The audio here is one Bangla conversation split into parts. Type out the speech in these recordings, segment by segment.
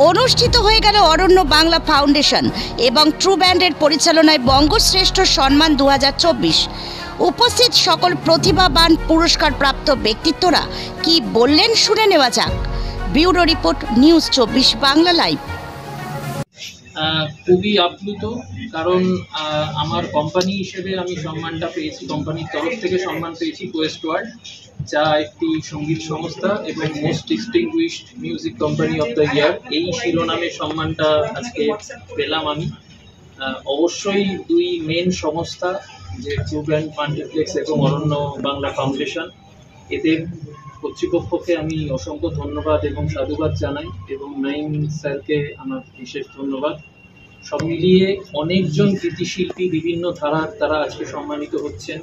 অনুষ্ঠিত হয়ে গেল অরণ্য বাংলা ফাউন্ডেশন এবং ট্রু ব্যান্ডের পরিচালনায় বঙ্গশ্রেষ্ঠ সম্মান 2024। উপস্থিত সকল প্রতিভাবান পুরস্কার প্রাপ্ত ব্যক্তিত্বরা কি বললেন শুনে নেওয়া যাক। Bureau report, news 24 Bangla live. খুবই আপ্লুত, কারণ আমার কোম্পানি হিসেবে আমি সম্মানটা পেয়েছি, কোম্পানির তরফ থেকে সম্মান পেয়েছি কোয়েস্ট ওয়ার্ল্ড, যা একটি সঙ্গীত সংস্থা এবং most distinguished music company of the year, এই শিরোনামে সম্মানটা আজকে পেলাম আমি। অবশ্যই দুই মেন সংস্থা, যে ট্রু ব্যান্ড মাল্টিপ্লেক্স এবং অরণ্য বাংলা ফাউন্ডেশন, এদের কর্তৃপক্ষকে আমি অসংখ্য ধন্যবাদ এবং সাধুবাদ জানাই, এবং নাইম স্যারকে আমার বিশেষ ধন্যবাদ। সব মিলিয়ে অনেকজন কৃতিশিল্পী বিভিন্ন ধারার তারা আজকে সম্মানিত হচ্ছেন।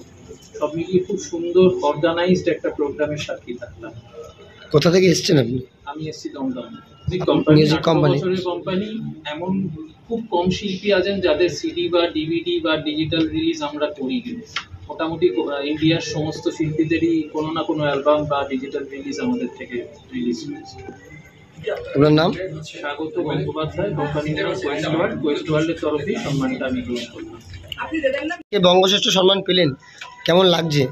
সব মিলিয়ে খুব সুন্দর অর্গানাইজড একটা প্রোগ্রামের সাক্ষী থাকলাম। কোথা থেকে এসেছেন আপনি? আমি এসেছি দমদম মিউজিক কোম্পানি। এমন খুব কম শিল্পী আছেন যাদের সিডি বা ডিভিডি বা ডিজিটাল রিলিজ আমরা করি। মোটামুটি ইন্ডিয়ার সমস্ত শিল্পীদেরই কোনো না কোনো অ্যালবাম বা ডিজিটাল রিলিজ আমাদের থেকে রিলিজ হয়েছে। আপনার নাম? স্বাগত গঙ্গোপাধ্যায়, কোম্পানির নাম কোয়েস্ট ওয়ার্ল্ডের তরফেই সম্মানটা আমি গ্রহণ করলাম। বঙ্গশ্রেষ্ঠ সম্মান পেলেন, কেমন লাগছে?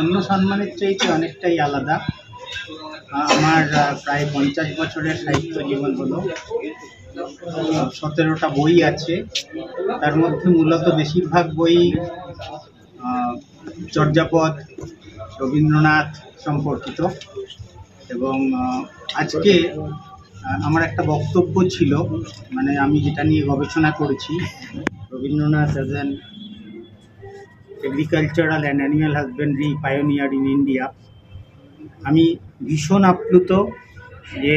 অন্য সম্মানের চাইতে অনেকটাই আলাদা। আমার প্রায় 50 বছরের সাহিত্য জীবন হলো, 17টা বই আছে। তার মধ্যে মূলত বেশিরভাগ বই চর্যাপদ, রবীন্দ্রনাথ সম্পর্কিত। এবং আজকে আমার একটা বক্তব্য ছিল, মানে আমি যেটা নিয়ে গবেষণা করেছি, Rabindranath as an agricultural and animal husbandry pioneer in India. আমি ভীষণ আপ্লুত যে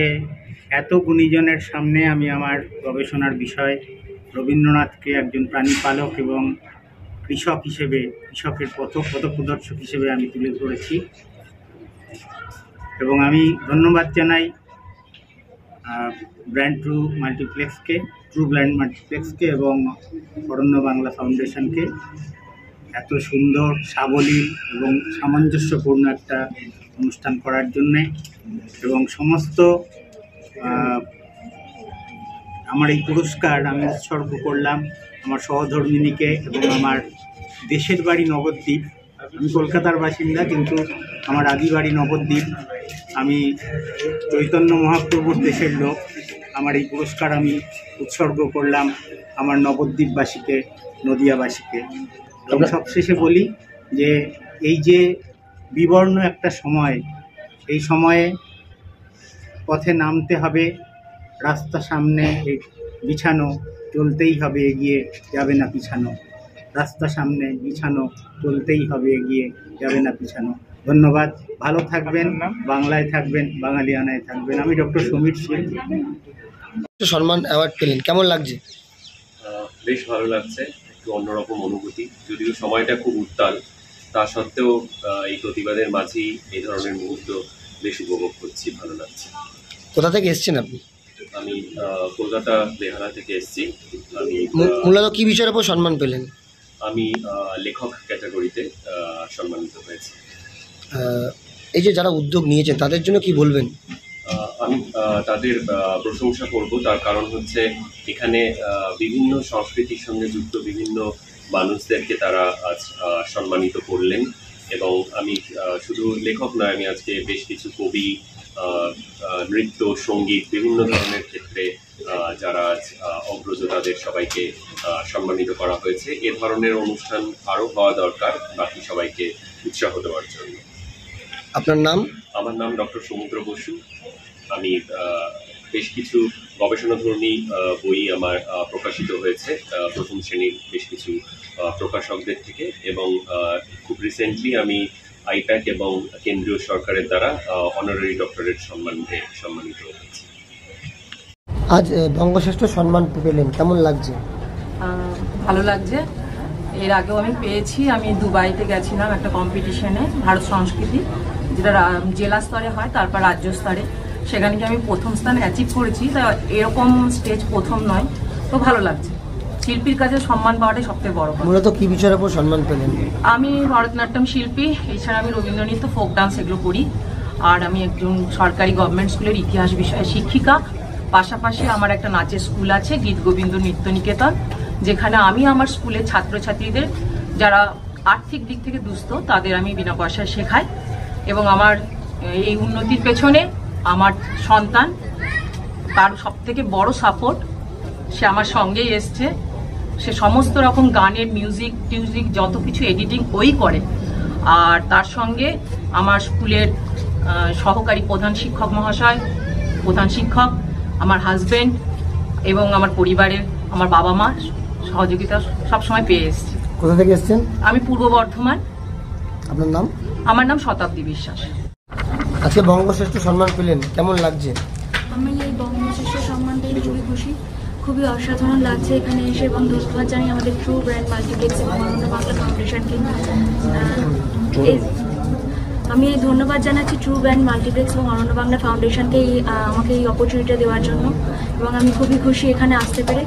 এত গুণীজনের সামনে আমি আমার গবেষণার বিষয় রবীন্দ্রনাথকে একজন প্রাণীপালক এবং কৃষক হিসেবে, কৃষকের পথপ্রদর্শক হিসেবে আমি তুলে ধরেছি। এবং আমি ধন্যবাদ জানাই ট্রু ব্র্যান্ড মাল্টিপ্লেক্সকে এবং অরণ্য বাংলা ফাউন্ডেশনকে এত সুন্দর, সাবলীল এবং সামঞ্জস্যপূর্ণ একটা অনুষ্ঠান করার জন্যে। এবং সমস্ত আমার এই পুরস্কার আমি উৎসর্গ করলাম আমার সহধর্মিণীকে এবং আমার দেশের বাড়ি নবদ্বীপ। আমি কলকাতার বাসিন্দা, কিন্তু আমার আদি বাড়ি নবদ্বীপ। আমি চৈতন্য মহাপ্রভুর দেশের লোক। আমার এই পুরস্কার আমি উৎসর্গ করলাম আমার নবদ্বীপবাসীকে, নদিয়াবাসীকে। এবং সবশেষে বলি যে এই যে বিবর্ণ একটা সময়, এই সময়ে পথে নামতে হবে, রাস্তা সামনে বিছানো, চলতেই হবে, এগিয়ে যাবে না পিছানো। রাস্তা সামনে বিছানো, চলতেই হবে, এগিয়ে যাবে না পিছানো। ধন্যবাদ, ভালো থাকবেন, বাংলায় থাকবেন, বাঙালিয়ানায় থাকবেন। আমি ডক্টর সমীর শীল। সম্মান অ্যাওয়ার্ড পেলেন, কেমন লাগছে? বেশ ভালো লাগছে, একটু অন্যরকম অনুভূতি। যদিও সময়টা খুব উত্তাল, তা সত্ত্বেও এই প্রতিবাদের মাঝেই এই ধরনের মুহূর্ত বেশ উপভোগ করছি, ভালো লাগছে। কোথা থেকে এসেছেন আপনি? আমি কলকাতা বেহালা থেকে এসেছি। আমি মূলত কী বিষয়ের উপর সম্মান পেলেন? আমি লেখক ক্যাটাগরিতে সম্মানিত হয়েছি। এই যে যারা উদ্যোগ নিয়েছেন তাদের জন্য কি বলবেন? আমি তাদের প্রশংসা করব, তার কারণ হচ্ছে এখানে বিভিন্ন সংস্কৃতির সঙ্গে যুক্ত বিভিন্ন মানুষদেরকে তারা আজ সম্মানিত করলেন। এবং আমি শুধু লেখক নয়, আমি আজকে বেশ কিছু কবি, নৃত্য, সঙ্গীত, বিভিন্ন ধরনের ক্ষেত্রে যারা আজ অগ্রজ, তাদের সবাইকে সম্মানিত করা হয়েছে। এ ধরনের অনুষ্ঠান আরও হওয়া দরকার, বাকি সবাইকে উৎসাহ দেওয়ার জন্য। আপনার নাম? আমার নাম ডক্টর সমুদ্র বসু। আমি বেশ কিছু গবেষণাধর্মী বই আমার প্রকাশিত হয়েছে প্রথম শ্রেণীর বেশ কিছু প্রকাশকদের থেকে, এবং খুব রিসেন্টলি আমি আইপ্যাক এবং কেন্দ্রীয় সরকারের দ্বারা অনারারি ডক্টরেট সম্মানে সম্মানিত হয়েছি। আজ বঙ্গশ্রেষ্ঠ সম্মান পেলেন, কেমন লাগছে? ভালো লাগছে। এর আগেও আমি পেয়েছি। আমি দুবাইতে গেছিলাম একটা কম্পিটিশনে, ভারত সংস্কৃতি, যেটা জেলা স্তরে হয়, তারপর রাজ্য স্তরে। সেখানে কি আমি প্রথম স্থান অ্যাচিভ করেছি। তা এরকম স্টেজ প্রথম নয়, তো ভালো লাগছে। শিল্পীর কাছে সম্মান পাওয়াটাই সবথেকে বড় কথা। মূলত কি বিষয়ের উপর সম্মান পেলেন? আমি ভরতনাট্যম শিল্পী, এছাড়া আমি রবীন্দ্রনৃত্য, ফোক ডান্স এগুলো করি। আর আমি একজন সরকারি গভর্নমেন্ট স্কুলের ইতিহাস বিষয়ে শিক্ষিকা। পাশাপাশি আমার একটা নাচের স্কুল আছে, গীত গোবিন্দ নৃত্য নিকেতন, যেখানে আমি আমার স্কুলের ছাত্রছাত্রীদের যারা আর্থিক দিক থেকে দুস্থ তাদের আমি বিনা পয়সায় শেখাই। এবং আমার এই উন্নতির পেছনে আমার সন্তান, তার সবথেকে বড় সাপোর্ট, সে আমার সঙ্গেই এসছে। সে সমস্ত রকম গানের মিউজিক যত কিছু এডিটিং ওই করে। আর তার সঙ্গে আমার স্কুলের সহকারী প্রধান শিক্ষক মহাশয়, প্রধান শিক্ষক, আমার হাজবেন্ড এবং আমার পরিবারের আমার বাবা মা সহযোগিতা সবসময় পেয়ে এসছে। কোথা থেকে এসেছেন? আমি পূর্ব বর্ধমান। আপনার নাম? আমার নাম শতাব্দী বিশ্বাস। আজকে বঙ্গশ্রেষ্ঠ সম্মান পেলেন, কেমন লাগছে? আমি এই বঙ্গশ্রেষ্ঠ সম্মান পেয়ে খুবই খুশি, খুবই অসাধারণ লাগছে এখানে এসে, এবং ধন্যবাদ জানাই আমাদের ট্রু ব্র্যান্ড মাল্টিপ্লেক্স এবং অনন্য বাংলা ফাউন্ডেশনকে। আমি ধন্যবাদ জানাচ্ছি ট্রু ব্র্যান্ড মাল্টিপ্লেক্স এবং অনন্য বাংলা ফাউন্ডেশনকে আমাকে এই অপরচুনিটি দেওয়ার জন্য, এবং আমি খুবই খুশি এখানে আসতে পেরে।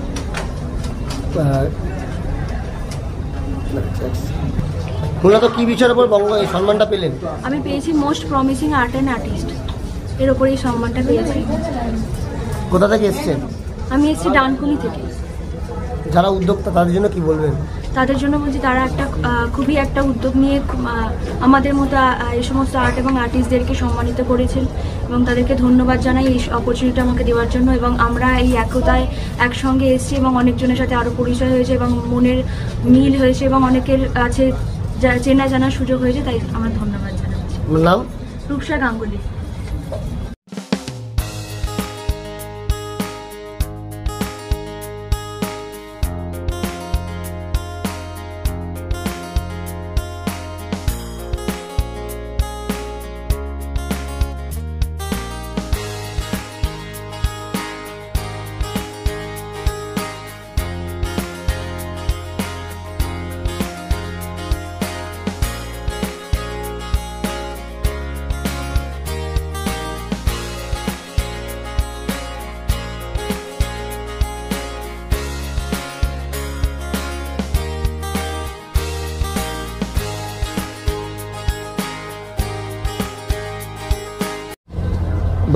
মূলত কি বিষয়ের উপর এই সম্মানটা পেলেন? আমি পেয়েছি most promising art and artist, এর ওপরে এই সম্মানটা পেয়েছি। কোথা থেকে এসেছেন? আমি এসেছি ডানকুনি থেকে। যারা উদ্যোক্তা তাদের জন্য কি বলবেন? তাদের জন্য বলছি তারা খুবই একটা উদ্যোগ নিয়ে আমাদের মতো এই সমস্ত আর্ট এবং আর্টিস্টদেরকে সম্মানিত করেছেন, এবং তাদেরকে ধন্যবাদ জানাই এই অপরচুনিটি আমাকে দেওয়ার জন্য। এবং আমরা এই একতায় একসঙ্গে এসেছি এবং অনেকজনের সাথে আরও পরিচয় হয়েছে এবং মনের মিল হয়েছে এবং অনেকের আছে চেনা জানার সুযোগ হয়েছে, তাই আমার ধন্যবাদ জানাচ্ছি। আপনার নাম? রূপসা গাঙ্গুলি।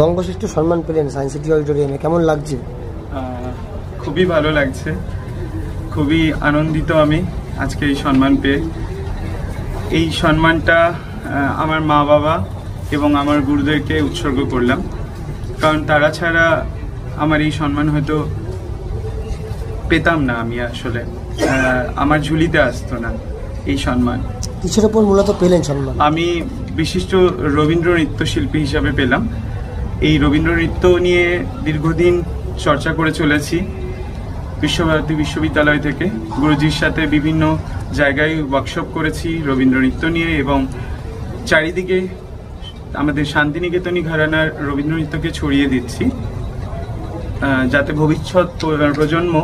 বঙ্গশ্রেষ্ঠ সম্মান পেলেন সায়েন্স সিটি অডিটোরিয়ামে, কেমন লাগছে? খুবই ভালো লাগছে, খুবই আনন্দিত আমি আজকে এই সম্মান পেয়ে। এই সম্মানটা আমার মা বাবা এবং আমার গুরুদেরকে উৎসর্গ করলাম, কারণ তারা ছাড়া আমার এই সম্মান হয়তো পেতাম না। আমি আসলে আমার ঝুলিতে আসতো না এই সম্মান। কিসের ওপর মূলত পেলেন সম্মান? আমি বিশিষ্ট রবীন্দ্র নৃত্যশিল্পী হিসাবে পেলাম। এই রবীন্দ্র নৃত্য নিয়ে দীর্ঘদিন চর্চা করে চলেছি বিশ্বভারতী বিশ্ববিদ্যালয় থেকে। গুরুজির সাথে বিভিন্ন জায়গায় ওয়ার্কশপ করেছি রবীন্দ্র নৃত্য নিয়ে, এবং চারিদিকে আমাদের শান্তিনিকেতনী ঘরানার রবীন্দ্র নৃত্যকে ছড়িয়ে দিচ্ছি, যাতে ভবিষ্যৎ প্রজন্ম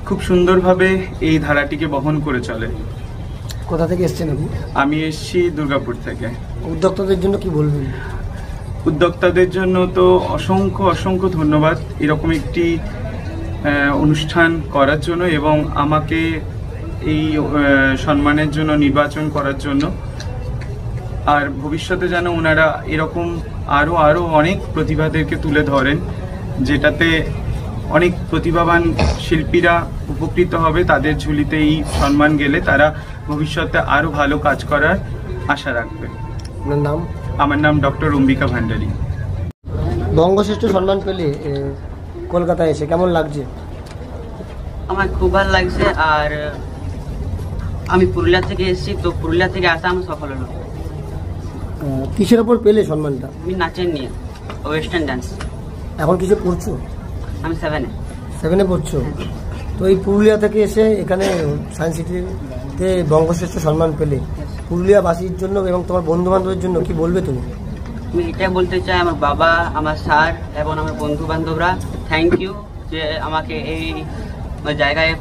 খুব সুন্দরভাবে এই ধারাটিকে বহন করে চলে। কোথা থেকে এসেছেন আপনি? আমি এসেছি দুর্গাপুর থেকে। উদ্যোক্তাদের জন্য কি বলবেন? উদ্যোক্তাদের জন্য তো অসংখ্য অসংখ্য ধন্যবাদ এরকম একটি অনুষ্ঠান করার জন্য এবং আমাকে এই সম্মানের জন্য নির্বাচন করার জন্য। আর ভবিষ্যতে যেন ওনারা এরকম আরও অনেক প্রতিভাদেরকে তুলে ধরেন, যেটাতে অনেক প্রতিভাবান শিল্পীরা উপকৃত হবে। তাদের ঝুলিতে এই সম্মান গেলে তারা ভবিষ্যতে আরও ভালো কাজ করার আশা রাখবে। আপনার নাম? আমার নাম ডক্টর অম্বিকা ভান্ডারী। বঙ্গশ্রেষ্ঠ সম্মান পেলে কলকাতায় এসে কেমন লাগছে? আমার খুব ভালো লাগছে। আর আমি পুরুলিয়া থেকে এসেছি, তো পুরুলিয়া থেকে আসা আমার সফল হলো। কিসের ওপর পেলে সম্মানটা? আমি নাচের নিয়ে, ওয়েস্টার্ন ডান্স। এখন কিছু পড়ছো? আমি 7-এ পড়ছো। তো এই পুরুলিয়া থেকে এসে এখানে সায়েন্স সিটিতে বঙ্গশ্রেষ্ঠ সম্মান পেলে পুরুলিয়াবাসীর জন্য এবং তোমার বন্ধু বান্ধবের জন্য কি বলবে তুমি? আমি এটা বলতে চাই, আমার বাবা, আমার স্যার এবং আমার বন্ধু বান্ধবরা থ্যাংক ইউ যে আমাকে এই জায়গায়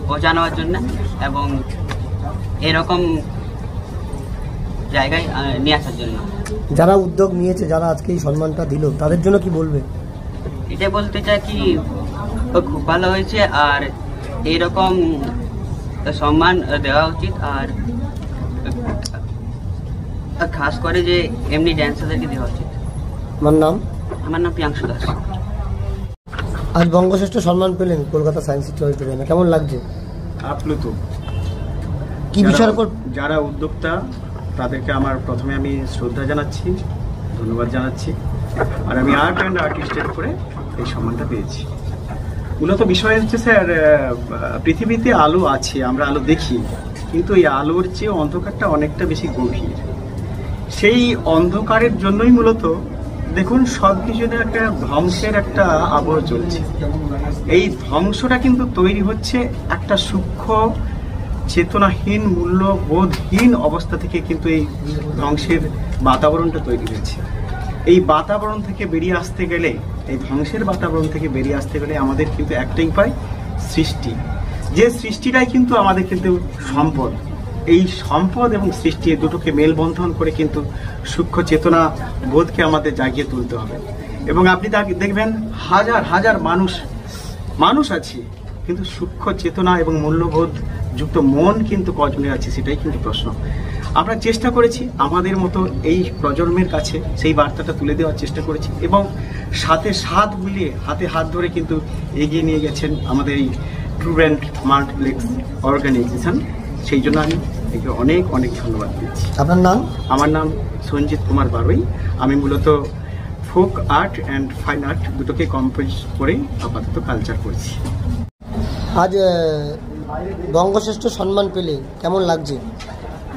পৌঁছানোর জন্য এবং এরকম জায়গায় নিয়ে আসার জন্য। যারা উদ্যোগ নিয়েছে, যারা আজকে এই সম্মানটা দিল, তাদের জন্য কি বলবে? এটা বলতে চাই কি খুব ভালো হয়েছে, আর এইরকম সম্মান দেওয়া উচিত। আর খাস করে যে এমনি ড্যান্সারদেরকে দেওয়া উচিত। আমার নাম প্রিয়াংশু দাস। আজ বঙ্গশ্রেষ্ঠ সম্মান পেলেন কলকাতা সায়েন্স সিটি অডিটোরিয়ামে, কেমন লাগছে? আপ্লুত। কি বিষয়ের উপর? যারা উদ্যোক্তা তাদেরকে আমার প্রথমে আমি শ্রদ্ধা জানাচ্ছি, ধন্যবাদ জানাচ্ছি। আর আমি আর্ট অ্যান্ড আর্টিস্টের উপরে এই সম্মানটা পেয়েছি। মূলত বিষয় হচ্ছে স্যার, পৃথিবীতে আলো আছে, আমরা আলো দেখি, কিন্তু এই আলোর চেয়ে অন্ধকারটা অনেকটা বেশি গভীর। সেই অন্ধকারের জন্যই মূলত দেখুন সব কিছুতে একটা ধ্বংসের একটা আবহ চলছে। এই ধ্বংসটা কিন্তু তৈরি হচ্ছে একটা সূক্ষ্ম চেতনাহীন মূল্যবোধহীন অবস্থা থেকে, কিন্তু এই ধ্বংসের বাতাবরণটা তৈরি হয়েছে। এই বাতাবরণ থেকে বেরিয়ে আসতে গেলে, এই ধ্বংসের বাতাবরণ থেকে বেরিয়ে আসতে গেলে আমাদের কিন্তু একটাই উপায়, সৃষ্টি। যে সৃষ্টিটাই কিন্তু আমাদের কিন্তু সম্পদ। এই সম্পদ এবং সৃষ্টি দুটোকে মেলবন্ধন করে কিন্তু সূক্ষ্ম চেতনা বোধকে আমাদের জাগিয়ে তুলতে হবে। এবং আপনি দেখবেন হাজার হাজার মানুষ আছে, কিন্তু সূক্ষ্ম চেতনা এবং মূল্যবোধ যুক্ত মন কিন্তু কজনের আছে, সেটাই কিন্তু প্রশ্ন। আমরা চেষ্টা করেছি আমাদের মতো এই প্রজন্মের কাছে সেই বার্তাটা তুলে দেওয়ার চেষ্টা করেছি, এবং সাথে সাথ মিলিয়ে হাতে হাত ধরে কিন্তু এগিয়ে নিয়ে গেছেন আমাদের এই ট্রু ব্র্যান্ড মাল্টিপ্লেক্স অর্গানাইজেশন। সেই জন্য আমি একে অনেক অনেক ধন্যবাদ দিচ্ছি। আপনার নাম? আমার নাম সঞ্জিত কুমার বারুই। আমি মূলত folk art and fine art দুটোকে কম্পোজ করে আপাতত কালচার করছি। আজ বঙ্গশ্রেষ্ঠ সম্মান পেলে কেমন লাগছে?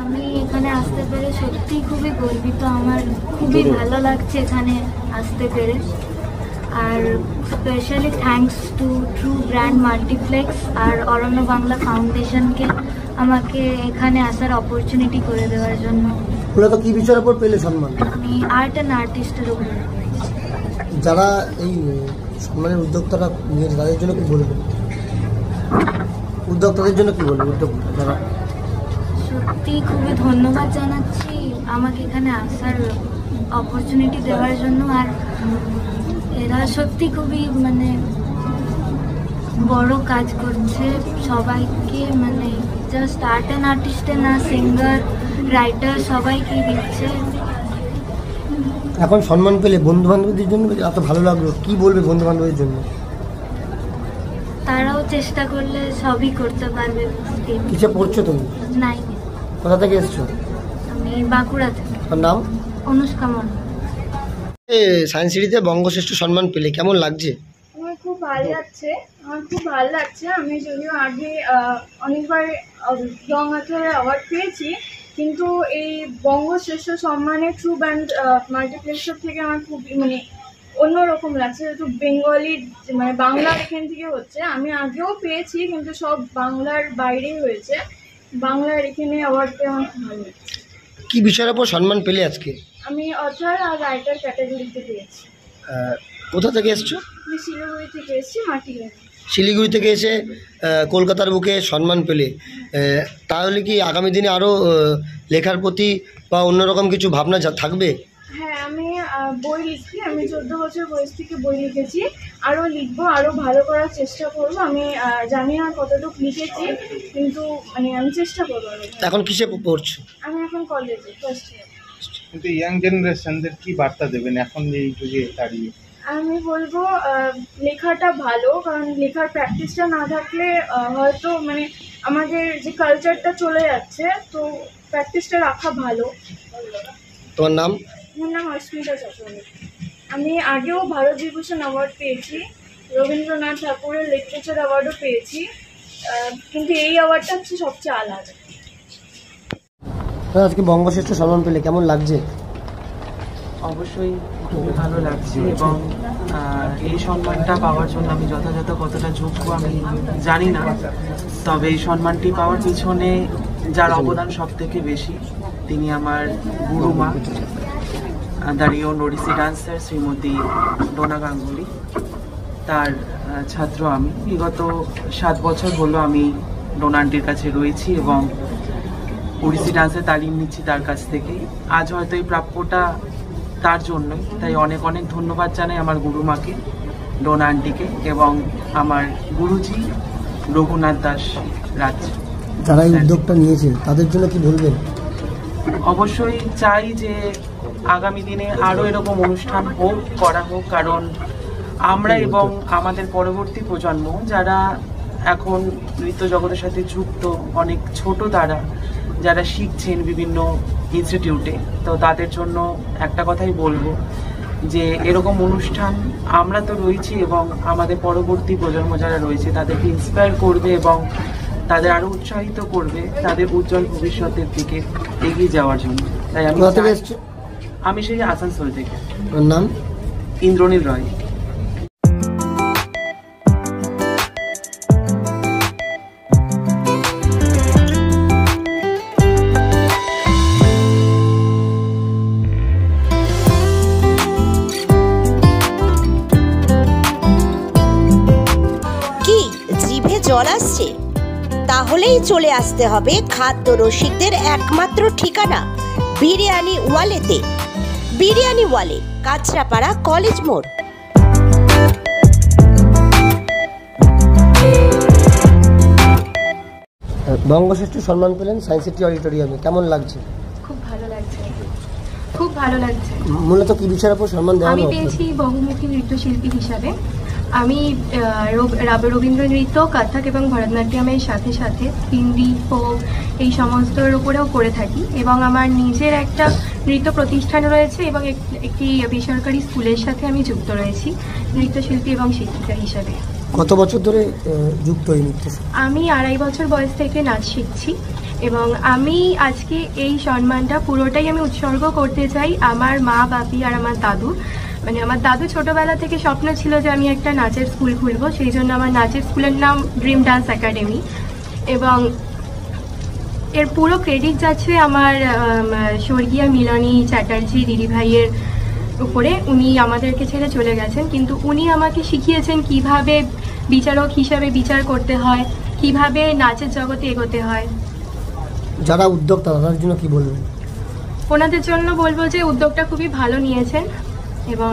আমি এখানে আসতে পেরে সত্যি খুবই গর্বিত, আমার খুবই ভালো লাগছে এখানে আসতে পেরে। আর specially thanks to true brand multiplex আর অরণ্য বাংলা ফাউন্ডেশনকে আমাকে এখানে আসার অপরচুনিটি করে দেওয়ার জন্য। মূলত কি বিষয়ের উপর পেলে সম্মান? আমি আর্ট অ্যান্ড আর্টিস্টের উপর। যারা এই সম্মানের উদ্যোক্তারা নিয়েছে তাদের জন্য কি বলবেন? উদ্যোক্তাদের জন্য কি বলবেন? যারা সত্যি খুবই ধন্যবাদ জানাচ্ছি আমাকে এখানে আসার অপরচুনিটি দেওয়ার জন্য। আর এরা সত্যি খুবই বড় কাজ করছে, সবাইকে জাস্ট আর্ট অ্যান্ড আর্টিস্টে না, সিঙ্গার, রাইটার সবাইকে দিচ্ছে। এখন সম্মান পেলে বন্ধু বান্ধবদের জন্য এত ভালো লাগলো, কি বলবে বন্ধু বান্ধবের জন্য? তারাও চেষ্টা করলে সবই করতে পারবে। কিসে পড়ছো তুমি? নাই। কোথা থেকে এসছো? আমি বাঁকুড়া থেকে। আপনার নাম? অনুষ্কা মন্ডল। সায়েন্স সিটিতে বঙ্গশ্রেষ্ঠ সম্মান পেলে কেমন লাগছে? আমার খুব ভালো লাগছে। আমি যদিও আগে অনেকবার ইয়ং অথর অ্যাওয়ার্ড পেয়েছি, কিন্তু এই বঙ্গশ্রেষ্ঠ সম্মানে ট্রু ব্র্যান্ড মাল্টিপ্লেক্সের থেকে আমার খুব অন্যরকম লাগছে। যেহেতু বেঙ্গলি বাংলার এখান থেকে হচ্ছে, আমি আগেও পেয়েছি কিন্তু সব বাংলার বাইরেই হয়েছে। বাংলার এখানে অ্যাওয়ার্ড পেয়ে আমার খুব ভালো লাগছে। কি বিষয়ের উপর সম্মান পেলে আজকে? আমি অথর আর রাইটার ক্যাটাগরিতে পেয়েছি। কোথা থেকে এসছো? আমি শিলিগুড়ি থেকে এসেছি, মাটিগ্রাম। শিলিগুড়ি থেকে এসে কলকাতার বুকে সম্মান পেলে, তাহলে কি আগামী দিনে আরও লেখার প্রতি বা অন্যরকম কিছু ভাবনা থাকবে? হ্যাঁ, আমি বই লিখি। আমি 14 বছর বয়স থেকে বই লিখেছি, আরও লিখবো, আরও ভালো করার চেষ্টা করবো। আমি জানি না কতটুকু লিখেছি, কিন্তু আমি চেষ্টা করবো। এখন কিসে পড়ছো? আমি এখন কলেজে ফার্স্ট ইয়ার। কিন্তু ইয়াং জেনারেশনদের কি বার্তা দেবেন এখন এই যুগে দাঁড়িয়ে? আমি বলবো লেখাটা ভালো, কারণ লেখার প্র্যাকটিসটা না থাকলে হয়তো আমাদের যে কালচারটা চলে যাচ্ছে, তো প্র্যাকটিসটা রাখা ভালো। তোমার নাম? আমার নাম অস্মিতা চক্রবর্তী। আমি আগেও ভারত বিভূষণ অ্যাওয়ার্ড পেয়েছি, রবীন্দ্রনাথ ঠাকুরের লিটারেচার অ্যাওয়ার্ডও পেয়েছি, কিন্তু এই অ্যাওয়ার্ডটা হচ্ছে সবচেয়ে আলাদা। আজকে বঙ্গশ্রেষ্ঠ সম্মান পেলে কেমন লাগছে? অবশ্যই খুবই ভালো লাগছে, এবং এই সম্মানটা পাওয়ার জন্য আমি যথাযথ কতটা যোগ্য আমি জানি না, তবে এই সম্মানটি পাওয়ার পিছনে যার অবদান সব থেকে বেশি তিনি আমার গুরুমা, the renowned Odissi dancer Shrimati Dona Ganguly. তার ছাত্র আমি। বিগত 7 বছর হলো আমি ডোনা আন্টির কাছে রয়েছি এবং ওডিসি ডান্সের তালিম নিচ্ছি তার কাছ থেকে। আজ হয়তো এই প্রাপ্যটা তার জন্যই, তাই অনেক অনেক ধন্যবাদ জানাই আমার গুরুমাকে, ডোনা আন্টিকে, এবং আমার গুরুজি রঘুনাথ দাস রাজ। যারা এই উদ্যোগটা নিয়েছে তাদের জন্য কি বলবেন? অবশ্যই চাই যে আগামী দিনে আরও এরকম অনুষ্ঠান হোক, করা হোক, কারণ আমরা এবং আমাদের পরবর্তী প্রজন্ম যারা এখন নৃত্য জগতের সাথে যুক্ত, অনেক ছোট তারা যারা শিখছেন বিভিন্ন ইনস্টিটিউটে, তো তাদের জন্য একটা কথাই বলবো যে এরকম অনুষ্ঠান আমরা তো রয়েছি এবং আমাদের পরবর্তী প্রজন্ম যারা রয়েছে তাদেরকে ইন্সপায়ার করবে এবং তাদের আরো উৎসাহিত করবে তাদের উজ্জ্বল ভবিষ্যতের দিকে এগিয়ে যাওয়ার জন্য। তাই আমি সেই আসানসোল থেকে। নাম? ইন্দ্রনীল রয়। জল আসছে? তাহলেই চলে আসতে হবে খাদ্য রসিকদের একমাত্র ঠিকানা বিরিয়ানি ওয়ালেতে। বিরিয়ানি ওয়ালে, কাঁচরাপাড়া, কলেজ মোড়। বঙ্গশ্রেষ্ঠ সম্মান পেলেন সায়েন্স সিটি অডিটোরিয়ামে, কেমন লাগছে? খুব ভালো লাগছে, খুব ভালো লাগছে। মূলত কি বিষয়ের উপর সম্মান দেওয়া হলো? আমি পেয়েছি বহুমুখী নৃত্যশিল্পী হিসাবে। আমি রবীন্দ্র নৃত্য, কথক এবং ভরতনাট্যমের সাথে সাথে হিন্দি, ফোক এই সমস্তর উপরেও করে থাকি এবং আমার নিজের একটা নৃত্য প্রতিষ্ঠান রয়েছে এবং একটি বেসরকারি স্কুলের সাথে আমি যুক্ত রয়েছি নৃত্যশিল্পী এবং শিক্ষিকা হিসাবে। কত বছর ধরে যুক্ত এই নৃত্য? আমি 2.5 বছর বয়স থেকে নাচ শিখছি এবং আমি আজকে এই সম্মানটা পুরোটাই আমি উৎসর্গ করতে চাই আমার মা, বাপি আর আমার দাদু। মানে আমার দাদু ছোটবেলা থেকে স্বপ্ন ছিল যে আমি একটা নাচের স্কুল খুলবো, সেই জন্য আমার নাচের স্কুলের নাম ড্রিম ডান্স একাডেমি এবং এর পুরো ক্রেডিট যাচ্ছে আমার স্বর্গীয় মিলনী চ্যাটার্জি দিদিভাইয়ের উপরে। উনি আমাদেরকে ছেড়ে চলে গেছেন, কিন্তু উনি আমাকে শিখিয়েছেন কিভাবে বিচারক হিসাবে বিচার করতে হয়, কিভাবে নাচের জগতে এগোতে হয়। যারা উদ্যোক্তা তাদের জন্য কি বলবেন? ওনাদের জন্য বলবো যে উদ্যোগটা খুবই ভালো নিয়েছেন এবং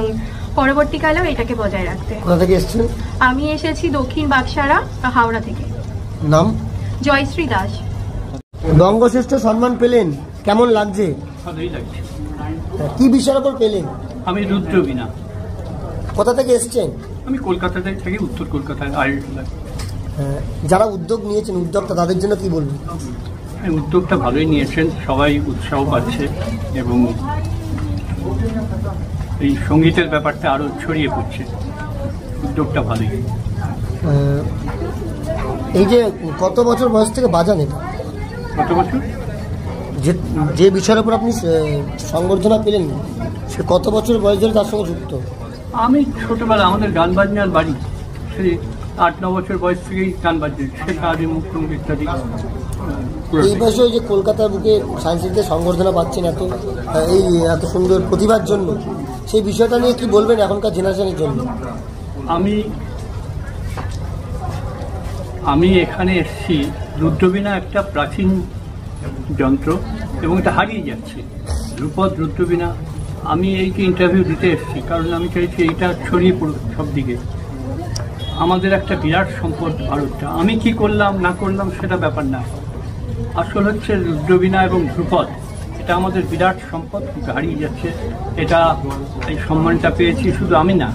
পরবর্তীকালেও এটাকে বজায় রাখতে। কোথা থেকে এসেছেন? আমি এসেছি দক্ষিণ বাগসারা, হাওড়া থেকে। নাম? জয়শ্রী দাস। বঙ্গশ্রেষ্ঠ সম্মান পেলেন, কেমন লাগছে? ভালোই লাগছে। কি বিষয়ের উপর পেলেন? আমি রুদ্রবীণা। কোথা থেকে এসেছেন? আমি কলকাতা থেকে, উত্তর কলকাতায়। যারা উদ্যোগ নিয়েছেন, উদ্যোক্তা, তাদের জন্য কি বলবেন? উদ্যোগটা ভালোই নিয়েছেন, সবাই উৎসাহ পাচ্ছে এবং এই সঙ্গীতের ব্যাপারটা আরো ছড়িয়ে পড়ছে। উদ্যোগটা ভালোই। এই যে কত বছর বয়স থেকে বাজান এটা? কত বছর? যে বিষয়ের উপর আপনি সংবর্ধনা পেলেন সে কত বছর বয়স ধরে তার সঙ্গে যুক্ত? আমি ছোটবেলা, আমাদের গান বাজনার বাড়ি, সেই 8-9 বছর বয়স থেকেই গান বাজছে, সেটা আদি মুখ্যম ইত্যাদি। এই বয়সে যে কলকাতার বুকে সায়েন্স সিটিতে সংবর্ধনা পাচ্ছেন এত সুন্দর প্রতিভার জন্য, সেই বিষয়টা নিয়ে কি বলবেন এখনকার জেনারেশনের জন্য? আমি এখানে এসেছি, রুদ্রবীণা একটা প্রাচীন যন্ত্র এবং এটা হারিয়ে যাচ্ছে, ধ্রুপদ রুদ্রবীণা। আমি এইকে ইন্টারভিউ দিতে এসেছি কারণ আমি চাইছি এইটা ছড়িয়ে পড়ুক সব দিকে। আমাদের একটা বিরাট সম্পদ ভারতটা। আমি কি করলাম না করলাম সেটা ব্যাপার না, আসল হচ্ছে রুদ্রবীণা এবং ধ্রুপদ, এটা আমাদের বিরাট সম্পদ, হারিয়ে যাচ্ছে। এটা এই সম্মানটা পেয়েছি শুধু আমি না,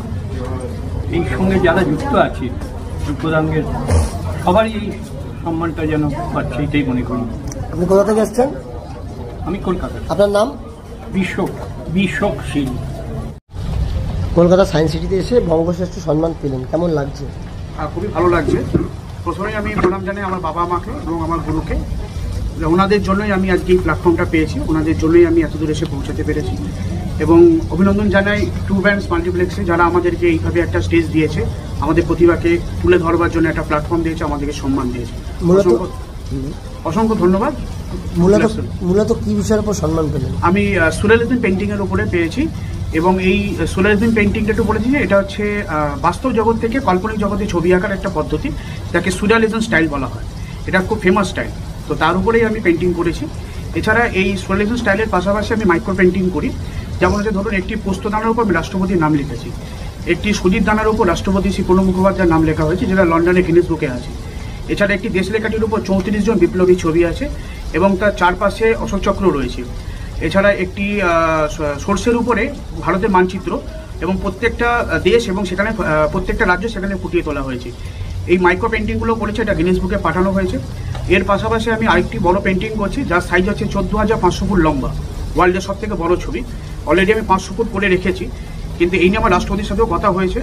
এই সঙ্গে যারা যুক্ত আছে ধ্রুপদাঙ্গের সবারই এই সম্মানটা যেন পাচ্ছে, এটাই মনে করি। আপনি কোথা থেকে এসেছেন? আমি কলকাতা। আপনার নাম? বিশ্বকশীল। কলকাতা সায়েন্স সিটিতে এসে বঙ্গশ্রেষ্ঠ সম্মান পেলেন, কেমন লাগছে? খুবই ভালো লাগছে। প্রথমে আমি প্রণাম জানাই আমার বাবা মাকে এবং আমার গুরুকে, ওনাদের জন্যই আমি আজকে এই প্ল্যাটফর্মটা পেয়েছি, ওনাদের জন্যই আমি এত দূর এসে পৌঁছাতে পেরেছি এবং অভিনন্দন জানাই টু ব্যান্ডস মাল্টিপ্লেক্সে, যারা আমাদেরকে এইভাবে একটা স্টেজ দিয়েছে, আমাদের প্রতিভাকে তুলে ধরবার জন্য একটা প্ল্যাটফর্ম দিয়েছে, আমাদেরকে সম্মান দিয়েছে। অসংখ্য ধন্যবাদ। মূলত কি বিষয়ের উপর সম্মান পেলেন? আমি সুরালিজম পেন্টিংয়ের উপরে পেয়েছি এবং এই সুরালিজম পেন্টিংটা একটু বলেছি যে এটা হচ্ছে বাস্তব জগৎ থেকে কাল্পনিক জগতে ছবি আঁকার একটা পদ্ধতি, যাকে সুরালিজম স্টাইল বলা হয়। এটা খুব ফেমাস স্টাইল, তো তার উপরেই আমি পেন্টিং করেছি। এছাড়া এই সুরালিজম স্টাইলের পাশাপাশি আমি মাইক্রো পেন্টিং করি, যেমন হচ্ছে ধরুন একটি পোস্তদানার উপর আমি রাষ্ট্রপতির নাম লিখেছি, একটি সুজিত দানার উপর রাষ্ট্রপতি শ্রী প্রণব মুখোপাধ্যায়ের নাম লেখা হয়েছে, যেটা লন্ডনে গিনেস বুকে আছে। এছাড়া একটি দেশলেখাটির উপর 34 জন বিপ্লবী ছবি আছে এবং তার চারপাশে অশোক চক্র রয়েছে। এছাড়া একটি সোর্সের উপরে ভারতের মানচিত্র এবং প্রত্যেকটা দেশ এবং সেখানে প্রত্যেকটা রাজ্য সেখানে ফুটিয়ে তোলা হয়েছে। এই মাইক্রো পেন্টিংগুলো করেছে, এটা গিনেস বুকে পাঠানো হয়েছে। এর পাশাপাশি আমি আরেকটি বড় পেন্টিং করছি যার সাইজ হচ্ছে 14,500 ফুট লম্বা, ওয়ার্ল্ডের সব থেকে বড় ছবি। অলরেডি আমি 500 ফুট করে রেখেছি, কিন্তু এই নিয়ে আমার রাষ্ট্রপতির সাথেও কথা হয়েছে।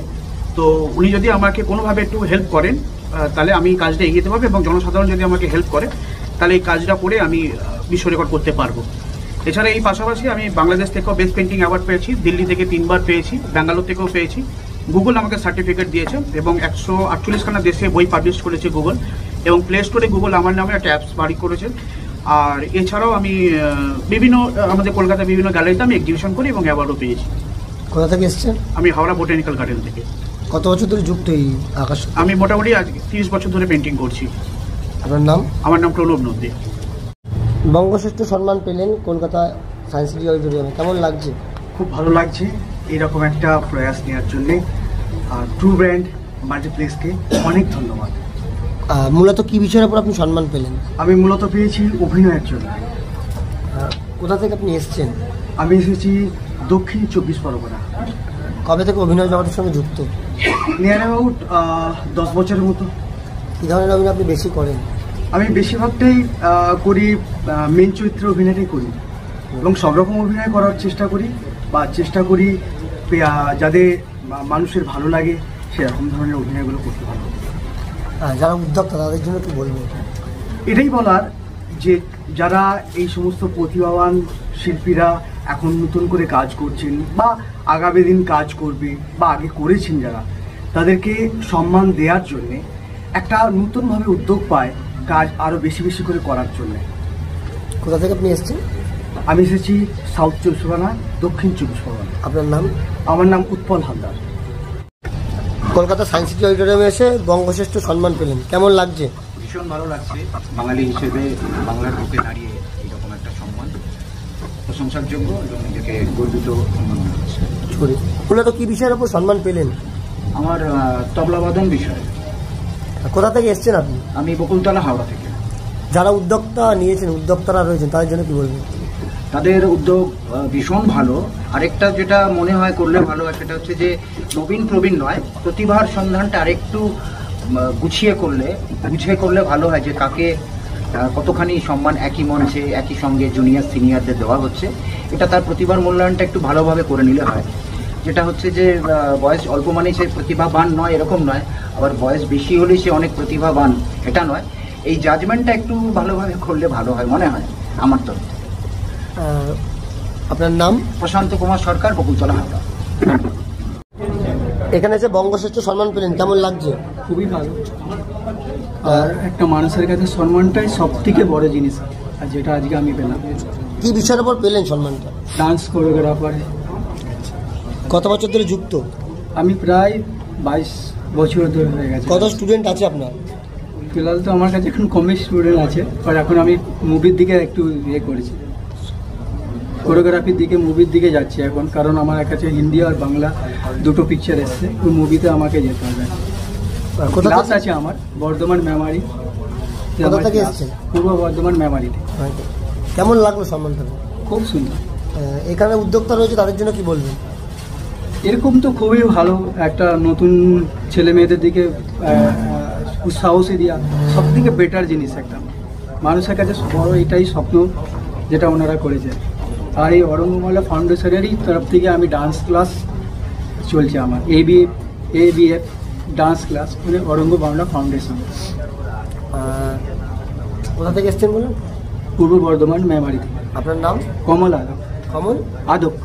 তো উনি যদি আমাকে কোনোভাবে একটু হেল্প করেন তাহলে আমি কাজটা এগিয়ে যেতে পারবো, এবং জনসাধারণ যদি আমাকে হেল্প করে তাহলে এই কাজটা করে আমি বিশ্ব রেকর্ড করতে পারবো। এছাড়া এই পাশাপাশি আমি বাংলাদেশ থেকেও বেস্ট পেন্টিং অ্যাওয়ার্ড পেয়েছি, দিল্লি থেকে 3বার পেয়েছি, ব্যাঙ্গালোর থেকেও পেয়েছি। গুগল আমাকে সার্টিফিকেট দিয়েছে এবং 148খানা দেশে বই পাবলিশ করেছে গুগল, এবং প্লে স্টোরে গুগল আমার নামে একটা অ্যাপস বাড়ি করেছে। আর এছাড়াও আমি বিভিন্ন আমাদের কলকাতার বিভিন্ন গ্যালারিতে আমি এক্সিবিশন করি এবং অ্যাওয়ার্ডও পেয়েছি। কোথা থেকে এসছেন? আমি হাওড়া বোটানিক্যাল গার্ডেন থেকে। কত বছর ধরে যুক্ত এই আকাশ? আমি মোটামুটি আজ 30 বছর ধরে পেন্টিং করছি। আপনার নাম? আমার নাম প্রণব নন্দী। বঙ্গশ্রেষ্ঠ সম্মান পেলেন কলকাতা সায়েন্স সিটি অডিটোরিয়ামে, কেমন লাগছে? খুব ভালো লাগছে এরকম একটা প্রয়াস নেওয়ার জন্যে। ট্রু ব্র্যান্ড মাল্টিপ্লেক্সকে অনেক ধন্যবাদ। মূলত কী বিষয়ের উপর আপনি সম্মান পেলেন? আমি মূলত পেয়েছি অভিনয়ের জন্য। কোথা থেকে আপনি এসছেন? আমি এসেছি দক্ষিণ 24 পরগনা। কবে থেকে অভিনয় জগতের সঙ্গে যুক্ত? নিয়ার অ্যাবাউট 10 বছরের মতো। কী ধরনের অভিনয় আপনি বেশি করেন? আমি বেশিরভাগটাই করি মেন চরিত্রে অভিনয়টাই করি, এবং সব রকম অভিনয় করার চেষ্টা করি, বা চেষ্টা করি যাদের মানুষের ভালো লাগে সেরকম ধরনের অভিনয়গুলো করতে ভালো। যারা উদ্যোক্তা তাদের জন্য কি বলবো? এটাই বলার যে যারা এই সমস্ত প্রতিভাবান শিল্পীরা এখন নতুন করে কাজ করছেন বা আগামী দিন কাজ করবে বা আগে করেছেন যারা, তাদেরকে সম্মান দেওয়ার জন্যে একটা নতুনভাবে উদ্যোগ পায় কাজ আরও বেশি বেশি করে করার জন্যে। কোথা থেকে আপনি এসেছেন? আমি এসেছি সাউথ 24 পরগনা, দক্ষিণ 24 পরগনা। আপনার নাম? আমার নাম উৎপল হালদার। কলকাতা সায়েন্স সিটি অডিটোরিয়ামে এসে বঙ্গশ্রেষ্ঠ সম্মান পেলেন, কেমন লাগছে? ভীষণ ভালো লাগছে। বাঙালি হিসেবে বাংলার বুকে দাঁড়িয়ে এরকম একটা সম্মান প্রশংসার যোগ্য এবং নিজেকে গর্বিত মনে হচ্ছে। মূলত কী বিষয়ের উপর সম্মান পেলেন? আমার তবলাবাদন বিষয়। কোথা থেকে এসছেন আপনি? আমি বকুলতলা, হাওড়া থেকে। যারা উদ্যোক্তা নিয়েছেন, উদ্যোক্তারা রয়েছেন, তাদের জন্য কি বলবেন? তাদের উদ্যোগ ভীষণ ভালো। আরেকটা যেটা মনে হয় করলে ভালো হয় সেটা হচ্ছে যে নবীন প্রবীণ নয়, প্রতিভার সন্ধানটা আরেকটু গুছিয়ে করলে ভালো হয়, যে কাকে কতখানি সম্মান একই মঞ্চে একই সঙ্গে জুনিয়র সিনিয়রদের দেওয়া হচ্ছে। এটা তার প্রতিভার মূল্যায়নটা একটু ভালোভাবে করে নিলে হয়। যেটা হচ্ছে যে বয়স অল্প মানেই সে প্রতিভাবান নয় এরকম নয়, আবার বয়স বেশি হলেই সে অনেক প্রতিভাবান এটা নয়। এই জাজমেন্টটা একটু ভালোভাবে করলে ভালো হয় মনে হয় আমার তরফ থেকে। আপনার নাম? প্রশান্ত কুমার সরকার, বকুলতলা, হাওড়া। এখানে এসে বঙ্গশ্রেষ্ঠ সম্মান পেলেন, কেমন লাগছে? খুবই ভালো। আর একটা মানুষের কাছে সম্মানটাই সব থেকে বড় জিনিস, আর যেটা আজকে আমি পেলাম। কি বিষয়ের উপর পেলেন সম্মানটা? Dance choreographer. কত বছর ধরে যুক্ত? আমি প্রায় 22 বছর ধরে হয়ে গেছে। কত স্টুডেন্ট আছে আপনার? ফিলহাল তো আমার কাছে এখন কমই স্টুডেন্ট আছে, আর এখন আমি মুভির দিকে একটু করেছি, কোরিওগ্রাফির দিকে, মুভির দিকে যাচ্ছি এখন, কারণ আমার কাছে হিন্দি আর বাংলা দুটো পিকচার এসছে, ওই মুভিতে আমাকে যেতে হবে। ক্লাস আছে আমার বর্ধমান মেমারি। কোথা থেকে এসেছেন? পূর্ব বর্ধমান মেমারিতে। কেমন লাগলো সম্মানটা? খুব সুন্দর। এখানে উদ্যোক্তা রয়েছে, তাদের জন্য কি বলবেন? এরকম তো খুবই ভালো, একটা নতুন ছেলে মেয়েদের দিকে সাহসী দেওয়া সব থেকে বেটার জিনিস। একটা মানুষের কাছে বড় এটাই স্বপ্ন যেটা ওনারা করেছে। আর এই অরঙ্গমালা ফাউন্ডেশনেরই তরফ থেকে আমি ডান্স ক্লাস চলছে আমার, ABF ডান্স ক্লাস, মানে অরঙ্গমালা ফাউন্ডেশন। কোথা থেকে এসছেন বলুন? পূর্ব বর্ধমান মেমারি থেকে। আপনার নাম? কমল আদক। কমল আদক।